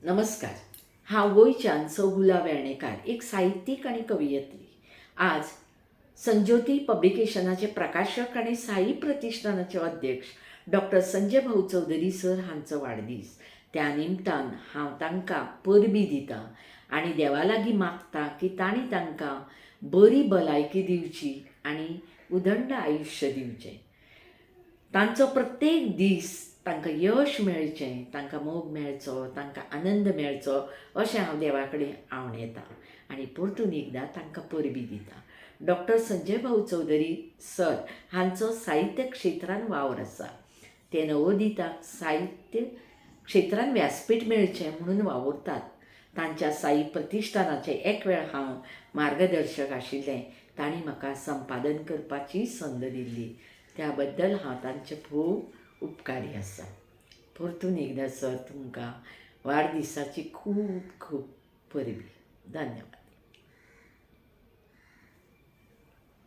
नमस्कार. हांव गोंयच्यान सौगुला वेर्णेकार, एक साहित्यीक आनी कवयित्री. आज संज्योती पब्लिकेशनाचे प्रकाशक आनी साई प्रतिश्ठानाचे अध्यक्ष डॉक्टर संजय भाऊ चौधरी सर हांचो वाडदीस. त्या निमतान हांव तांकां परबीं दितां आनी देवा लागीं मागतां की तांणी तांकां बरी भलायकी दिवची आनी उदंड आयुश्य दिवचें. तांचो प्रत्येक दीस तांकां यश मेळचें, तांकां मोग मेळचो, तांकां आनंद मेळचो अशें हांव देवा कडेन आंवडेतां आनी परतून एकदां तांकां परबीं दितां. डॉक्टर संजय भाऊ चौधरी सर हांचो साहित्य क्षेत्रांत वावर आसा. ते नवोदिताक साहित्य क्षेत्रांत व्यासपीठ मेळचें म्हणून वावुरतात. तांच्या साई प्रतिश्ठानाचे एक वेळ हांव मार्गदर्शक आशिल्लें. तांणी म्हाका संपादन करपाची संद दिल्ली. त्या बद्दल हांव तांचे खूब उपकारी आसा. परतून एकदां सर तुमकां वाडदिसाची खूब खूब परबीं. धन्यवाद.